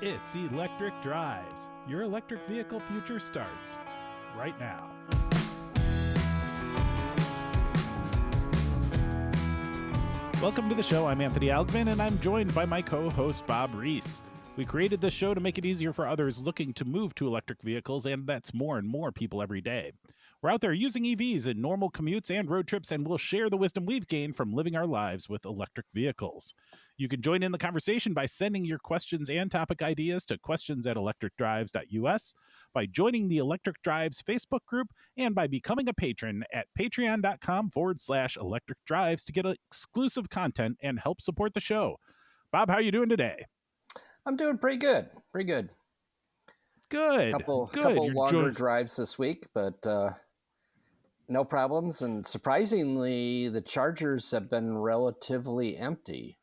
It's Electric Drives. Your electric vehicle future starts right now. Welcome to the show. I'm Anthony Algmin, and I'm joined by my co-host, Bob Reese. We created this show to make it easier for others looking to move to electric vehicles, and that's more and more people every day. We're out there using EVs in normal commutes and road trips, and we'll share the wisdom we've gained from living our lives with electric vehicles. You can join in the conversation by sending your questions and topic ideas to questions@electricdrives.us, by joining the Electric Drives Facebook group, and by becoming a patron at patreon.com/electric drives to get exclusive content and help support the show. Bob, how are you doing today? I'm doing pretty good. Pretty good. Good. Couple You're longer drives this week, but no problems. And surprisingly, the chargers have been relatively empty.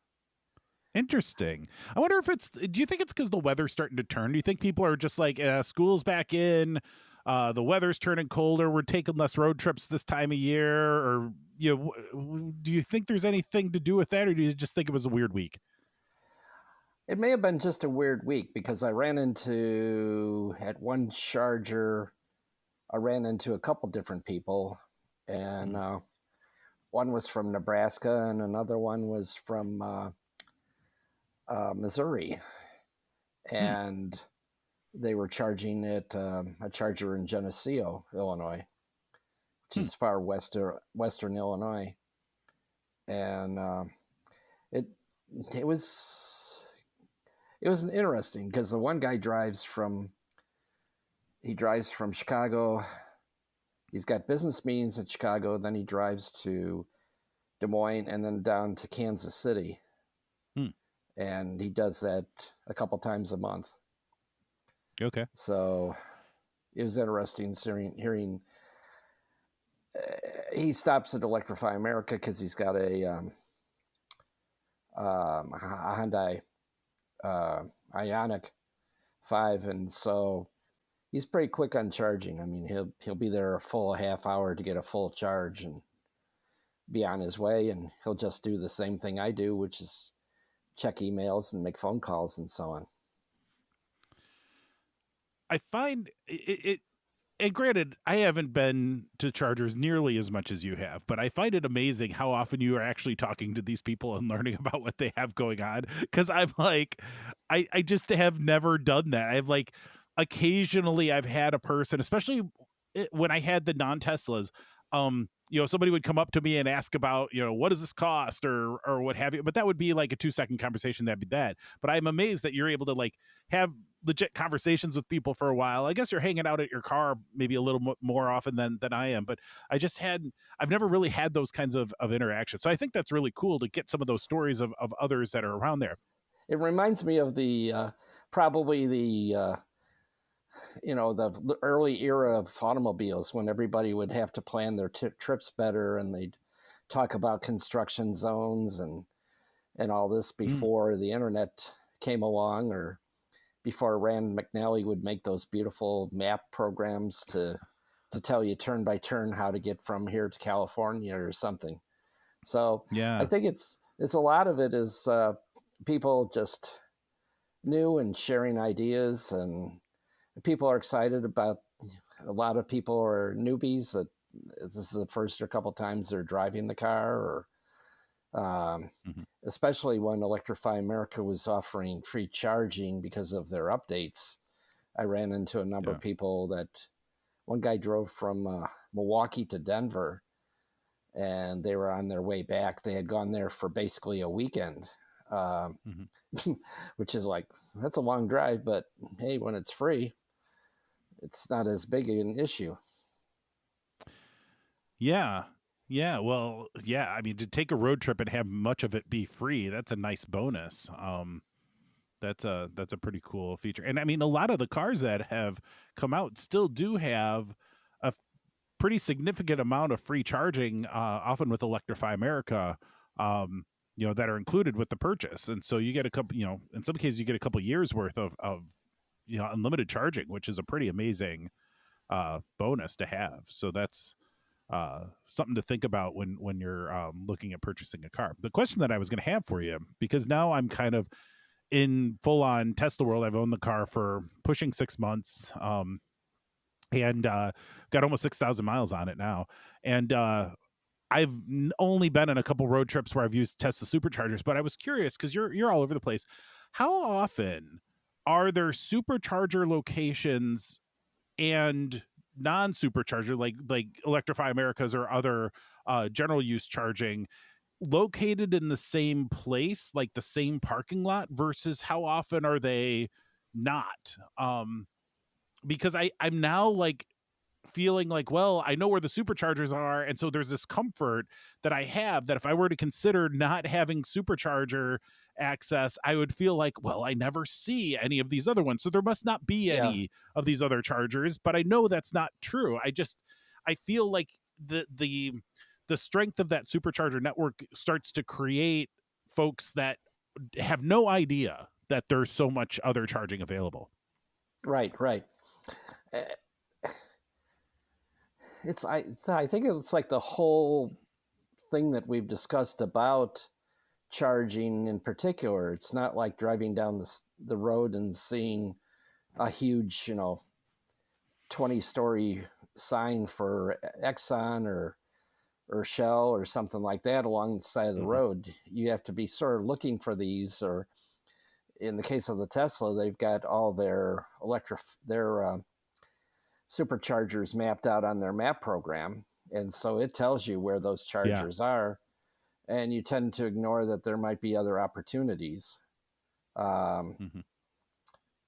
Interesting. I wonder if do you think it's because the weather's starting to turn? Do you think people are just like, school's back in, the weather's turning colder, we're taking less road trips this time of year? Or, do you think there's anything to do with that? Or do you just think it was a weird week? It may have been just a weird week because at one charger, I ran into a couple different people, and one was from Nebraska and another one was from Missouri, and they were charging at a charger in Geneseo, Illinois, which is far western Illinois, and it was interesting because the one guy drives from Chicago. He's got business meetings in Chicago. Then he drives to Des Moines and then down to Kansas City. And he does that a couple times a month. Okay. So it was interesting hearing he stops at Electrify America because he's got a Hyundai Ioniq 5, and so he's pretty quick on charging. I mean, he'll be there a full half hour to get a full charge and be on his way, and he'll just do the same thing I do, which is check emails and make phone calls and so on. I find it and granted, I haven't been to chargers nearly as much as you have, but I find it amazing how often you are actually talking to these people and learning about what they have going on. Because I'm like, I just have never done that. I've like, occasionally I've had a person, especially when I had the non-Teslas, somebody would come up to me and ask about, what does this cost or what have you. But that would be like a 2-second conversation. That'd be that. But I'm amazed that you're able to like have legit conversations with people for a while. I guess you're hanging out at your car maybe a little more often than I am, but I've never really had those kinds of interactions. So I think that's really cool to get some of those stories of others that are around there. It reminds me of the early era of automobiles when everybody would have to plan their trips better, and they'd talk about construction zones and all this before the internet came along, or before Rand McNally would make those beautiful map programs to tell you turn by turn how to get from here to California or something. So yeah, I think it's a lot of it is people just new and sharing ideas, and people are excited about. A lot of people are newbies that this is the first or couple times they're driving the car, or especially when Electrify America was offering free charging because of their updates. I ran into a number of people that one guy drove from Milwaukee to Denver, and they were on their way back. They had gone there for basically a weekend, which is like, that's a long drive, but hey, when it's free, it's not as big an issue. Yeah. Well, yeah. I mean, to take a road trip and have much of it be free, that's a nice bonus. That's a pretty cool feature. And I mean, a lot of the cars that have come out still do have a pretty significant amount of free charging, often with Electrify America, that are included with the purchase. And so you get a couple, in some cases you get a couple years worth of unlimited charging, which is a pretty amazing bonus to have. So that's something to think about when you're looking at purchasing a car. The question that I was going to have for you, because now I'm kind of in full on Tesla world. I've owned the car for pushing 6 months. And got almost 6,000 miles on it now. And I've only been on a couple road trips where I've used Tesla superchargers, but I was curious because you're all over the place. How often are there supercharger locations and non-supercharger, like Electrify Americas or other general use charging, located in the same place, like the same parking lot, versus how often are they not? Because I'm now like feeling like, well, I know where the superchargers are, and so there's this comfort that I have that if I were to consider not having supercharger access, I would feel like, well, I never see any of these other ones, so there must not be Yeah, any of these other chargers. But I know that's not true. I feel like the strength of that supercharger network starts to create folks that have no idea that there's so much other charging available. right. Uh, I think it's like the whole thing that we've discussed about charging in particular. It's not like driving down the road and seeing a huge, 20-story sign for Exxon or Shell or something like that along the side of the Mhm. road. You have to be sort of looking for these, or in the case of the Tesla, they've got all their superchargers mapped out on their map program, and so it tells you where those Yeah. chargers are, and you tend to ignore that there might be other opportunities. Um, Hmm.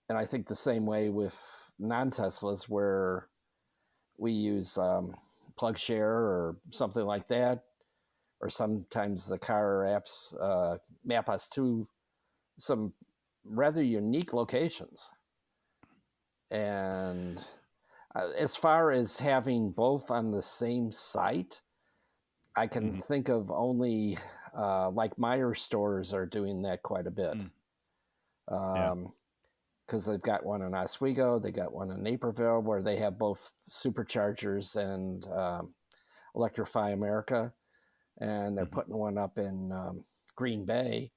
and I think the same way with non-Teslas, where we use PlugShare or something like that, or sometimes the car apps map us to some rather unique locations. And as far as having both on the same site, I can Hmm. think of only like Meyer stores are doing that quite a bit. Mm. Yeah. Because they've got one in Oswego, they got one in Naperville, where they have both superchargers and Electrify America, and they're Hmm. putting one up in Green Bay,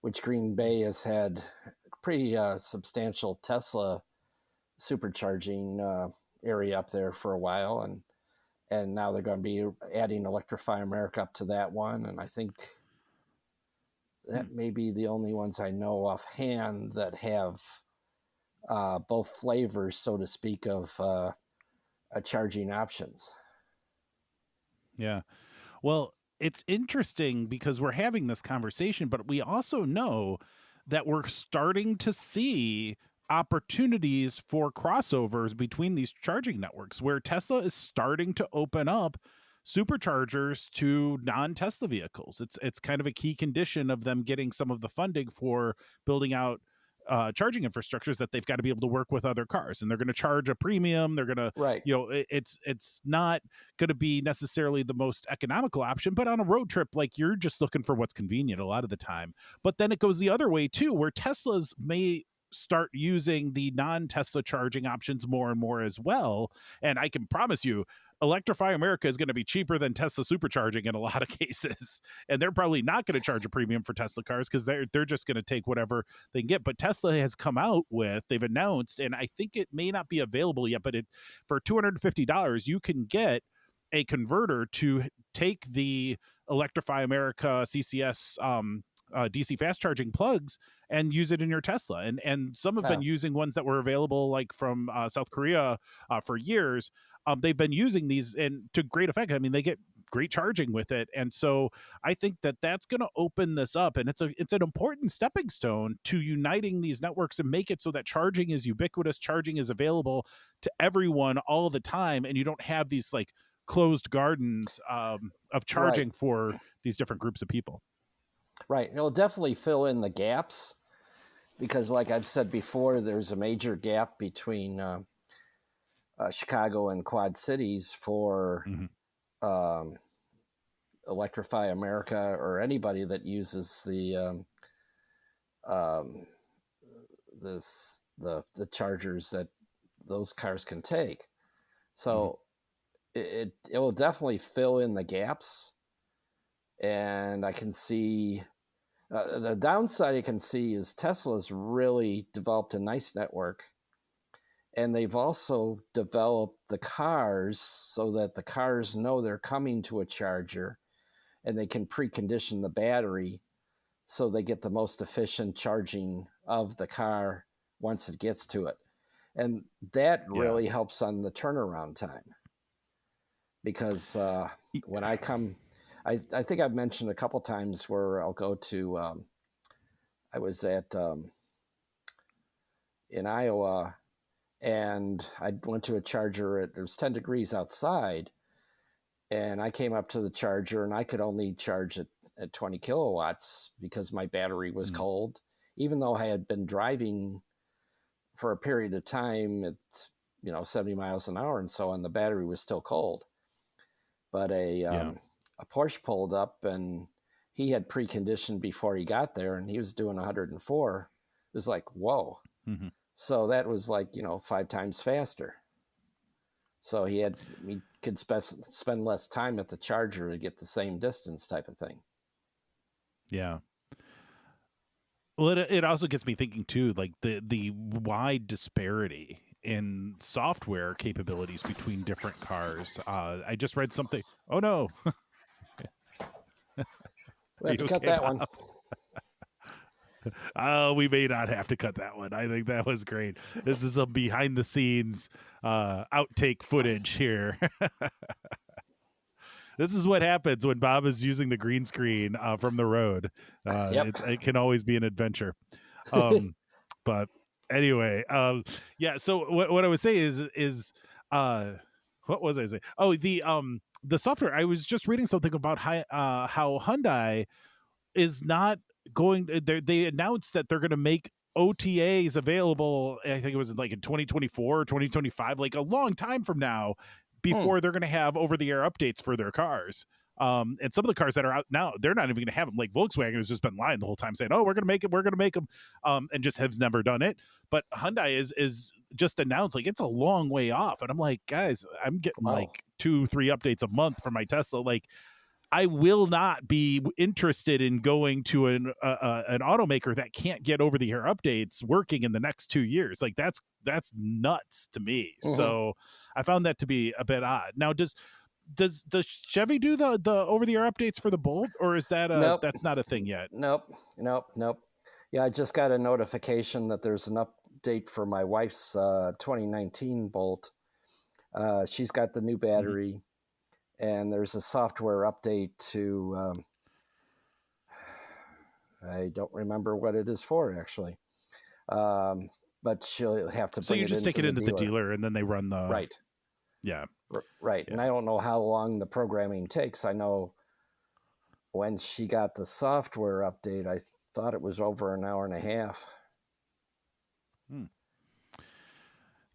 which Green Bay has had pretty substantial Tesla supercharging area up there for a while, and now they're going to be adding Electrify America up to that one, and I think Hmm. that may be the only ones I know offhand that have both flavors, so to speak, of charging options. Yeah. Well, it's interesting because we're having this conversation, but we also know that we're starting to see opportunities for crossovers between these charging networks where Tesla is starting to open up superchargers to non-Tesla vehicles. It's kind of a key condition of them getting some of the funding for building out charging infrastructures, that they've got to be able to work with other cars, and they're going to charge a premium. They're going to, Right, it's not going to be necessarily the most economical option, but on a road trip, like, you're just looking for what's convenient a lot of the time. But then it goes the other way too, where Teslas may start using the non-Tesla charging options more and more as well. And I can promise you, Electrify America is going to be cheaper than Tesla supercharging in a lot of cases. And they're probably not going to charge a premium for Tesla cars because they're just going to take whatever they can get. But Tesla has come out with, they've announced, and I think it may not be available yet, but it, for $250 you can get a converter to take the Electrify America CCS DC fast charging plugs and use it in your Tesla. And some have been using ones that were available, like from South Korea, for years. They've been using these and to great effect. I mean, they get great charging with it, and so I think that that's going to open this up, and it's an important stepping stone to uniting these networks and make it so that charging is ubiquitous, charging is available to everyone all the time, and you don't have these like closed gardens of right, charging for these different groups of people. right. It'll definitely fill in the gaps because, like I've said before, there's a major gap between Chicago and Quad Cities for Hmm. um, Electrify America or anybody that uses um, the chargers that those cars can take. Hmm. So it will definitely fill in the gaps, and I can see The downside I can see is Tesla's really developed a nice network, and they've also developed the cars so that the cars know they're coming to a charger, and they can precondition the battery so they get the most efficient charging of the car once it gets to it. And that Yeah. really helps on the turnaround time because when I come, I think I've mentioned a couple times where I'll go to, I was at in Iowa, and I went to a charger. It was 10 degrees outside, and I came up to the charger, and I could only charge it at 20 kilowatts because my battery was Mm. cold, even though I had been driving for a period of time at 70 miles an hour and so on. The battery was still cold, but Yeah. a Porsche pulled up, and he had preconditioned before he got there, and he was doing 104. It was like, whoa. Hmm. So that was like 5 times faster. So he could spend less time at the charger to get the same distance, type of thing. Yeah. Well, it also gets me thinking too, like the wide disparity in software capabilities between different cars. I just read something. Oh no, We are have you to cut okay, that one. Bob? We may not have to cut that one. I think that was great. This is a behind the scenes outtake footage here. This is what happens when Bob is using the green screen from the road. Yep. It can always be an adventure. Um, but anyway, yeah. So what I was saying uh, what was I saying? Oh, the software. I was just reading something about how Hyundai is not going. They announced that they're going to make OTAs available. I think it was like in 2024 or 2025, like a long time from now, Hmm. before they're going to have over the air updates for their cars. And some of the cars that are out now, they're not even going to have them. Like Volkswagen has just been lying the whole time, saying, "Oh, we're going to make it, we're going to make them," and just has never done it. But Hyundai is just announced like it's a long way off, and I'm like, guys, I'm getting Wow. like 2-3 updates a month for my Tesla. Like, I will not be interested in going to an automaker that can't get over the air updates working in the next 2 years. Like that's nuts to me. Mm-hmm. So I found that to be a bit odd. Now, does Chevy do the over the air updates for the Bolt, or is that Nope. that's not a thing yet? Nope. Nope. Nope. Yeah, I just got a notification that there's an update for my wife's 2019 Bolt. She's got the new Mm-hmm. battery, and there's a software update to. I don't remember what it is for actually, um, but she'll have to So bring you it just take into it the into the dealer. dealer and then they run the Right. yeah Right. And yeah. I don't know how long the programming takes. I know when she got the software update, I thought it was over an hour and a half. Hmm.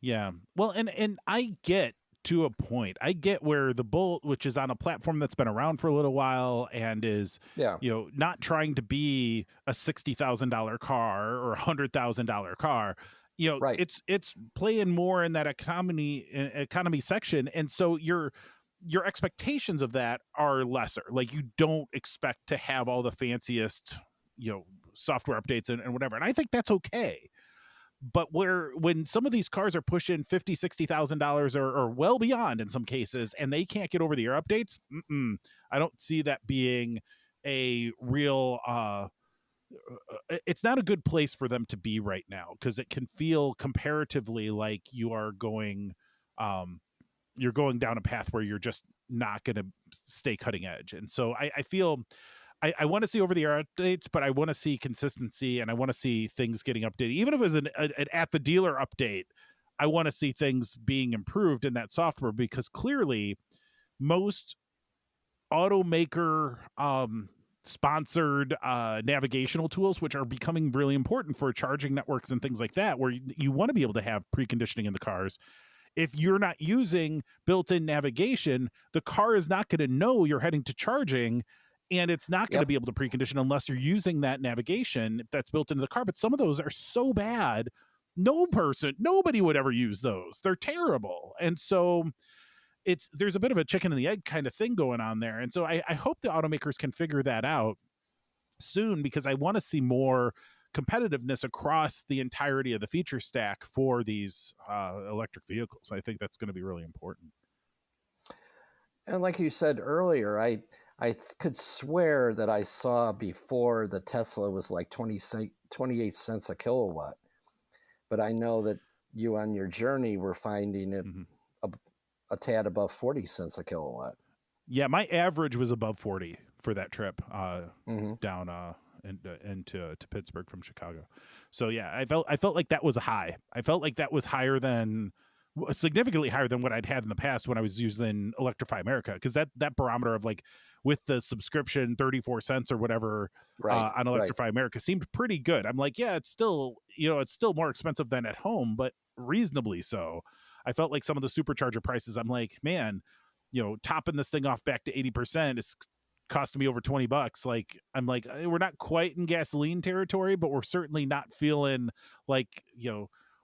Yeah. Well, and I get to a point. I get where the Bolt, which is on a platform that's been around for a little while and is, Yeah. not trying to be a $60,000 car or $100,000 car. Right. It's playing more in that economy section, and so your expectations of that are lesser. Like, you don't expect to have all the fanciest, software updates and whatever. And I think that's okay, but when some of these cars are pushing 50, $60,000 or well beyond in some cases, and they can't get over the air updates, I don't see that being a real it's not a good place for them to be right now, because it can feel comparatively like um you're going down a path where you're just not going to stay cutting edge. And so I feel I want to see over the air updates, but I want to see consistency, and I want to see things getting updated. Even if it was an at the dealer update, I want to see things being improved in that software, because clearly most automaker sponsored navigational tools, which are becoming really important for charging networks and things like that, where you want to be able to have preconditioning in the cars. If you're not using built-in navigation, the car is not going to know you're heading to charging, and it's not going to Yep. be able to precondition unless you're using that navigation that's built into the car. But some of those are so bad, nobody would ever use those. They're terrible. And so there's a bit of a chicken and the egg kind of thing going on there. And so I hope the automakers can figure that out, soon, because I want to see more competitiveness across the entirety of the feature stack for these electric vehicles. I think that's going to be really important. And like you said earlier, could swear that I saw before the Tesla was like 28 cents a kilowatt. But I know that you on your journey were finding it Mm-hmm. a tad above 40 cents a kilowatt. Yeah, my average was above 40 for that trip Mm-hmm. down into to Pittsburgh from Chicago. So yeah, I felt like that was a high. I felt like that was higher than significantly higher than what I'd had in the past when I was using Electrify America, because that barometer of like with the subscription 34 cents or whatever Right, on right. Electrify America seemed pretty good. I'm like, yeah, it's still, it's still more expensive than at home, but reasonably so. I felt like some of the supercharger prices, I'm like, man, topping this thing off back to 80% is costing me over $20. Like, I'm like, we're not quite in gasoline territory, but we're certainly not feeling like,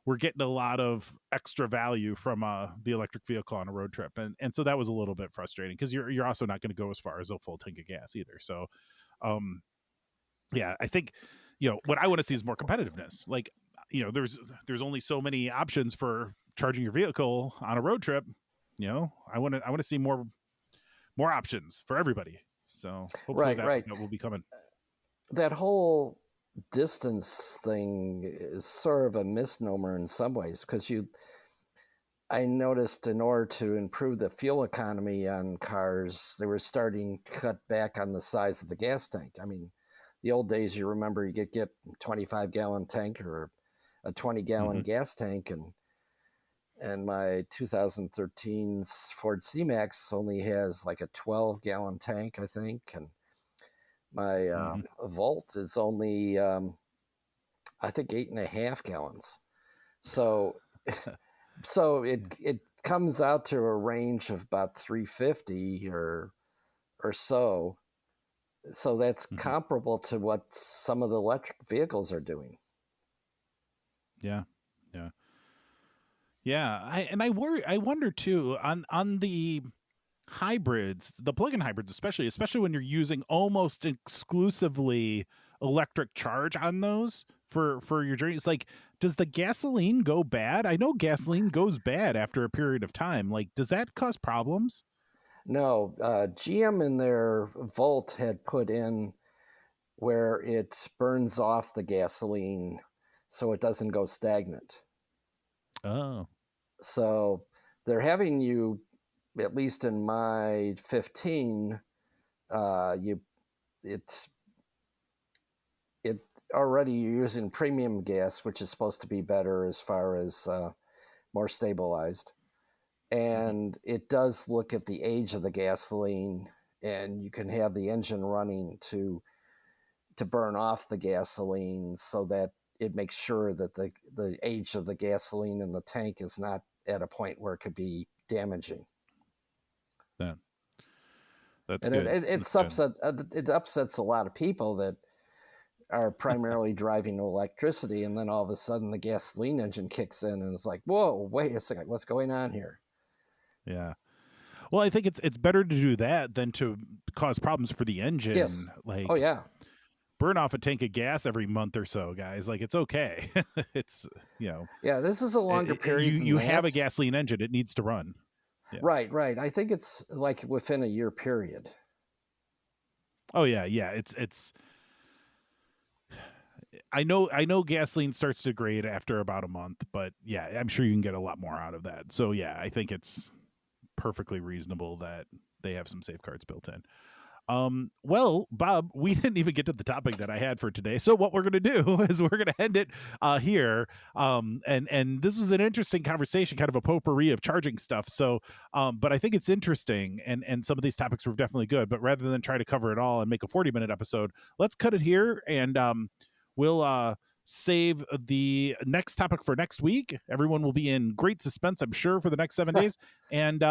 we're getting a lot of extra value from the electric vehicle on a road trip. And so that was a little bit frustrating, because you're also not going to go as far as a full tank of gas either. So, yeah, I think, what I want to see is more competitiveness. Like, there's only so many options for charging your vehicle on a road trip. I want to see more options for everybody. So hopefully Right, that right. will be coming. That whole distance thing is sort of a misnomer in some ways, because I noticed in order to improve the fuel economy on cars, they were starting to cut back on the size of the gas tank. I mean, the old days, you remember you could get 25-gallon tank or a 20-gallon Mm-hmm. gas tank, and my 2013 Ford C-Max only has like a 12-gallon tank, I think, and my Mm-hmm. Volt is only I think 8.5 gallons. So so it comes out to a range of about 350 or so. So that's Mm-hmm. comparable to what some of the electric vehicles are doing. Yeah. Yeah. Yeah. I worry. I wonder too on the hybrids, the plug-in hybrids, especially when you're using almost exclusively electric charge on those for your journey. It's like, does the gasoline go bad? I know gasoline goes bad after a period of time. Like, does that cause problems? No, GM in their Volt had put in where it burns off the gasoline so it doesn't go stagnant. Oh. So they're having you, at least in my 15, you it it already you're using premium gas, which is supposed to be better as far as more stabilized. Mm-hmm. And it does look at the age of the gasoline, and you can have the engine running to burn off the gasoline so that it makes sure that the age of the gasoline in the tank is not at a point where it could be damaging. Yeah, that's And good. That's good. it upsets a lot of people that are primarily driving electricity, and then all of a sudden the gasoline engine kicks in and it's like, whoa, wait a second, what's going on here? Yeah. Well, I think it's better to do that than to cause problems for the engine. Yes. Oh Like, yeah. burn off a tank of gas every month or so, guys. Like, it's okay. It's, Yeah, this is a longer period than you have a that. gasoline engine, it needs to run. Yeah. Right, right. I think it's like within a year period. Oh yeah, yeah. It's I know gasoline starts to degrade after about a month, but yeah, I'm sure you can get a lot more out of that. So yeah, I think it's perfectly reasonable that they have some safeguards built in. Well, Bob, we didn't even get to the topic that I had for today. So what we're going to do is we're going to end it here. And this was an interesting conversation, kind of a potpourri of charging stuff. So, but I think it's interesting, and some of these topics were definitely good. But rather than try to cover it all and make a 40-minute episode, let's cut it here, and we'll save the next topic for next week. Everyone will be in great suspense, I'm sure, for the next 7 days, and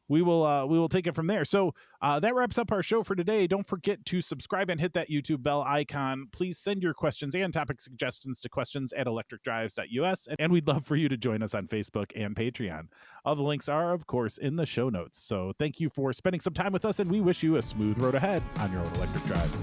we will take it from there. So that wraps up our show for today. Don't forget to subscribe and hit that YouTube bell icon. Please send your questions and topic suggestions to questions@electricdrives.us, and we'd love for you to join us on Facebook and Patreon. All the links are, of course, in the show notes. So thank you for spending some time with us, and we wish you a smooth road ahead on your own electric drives.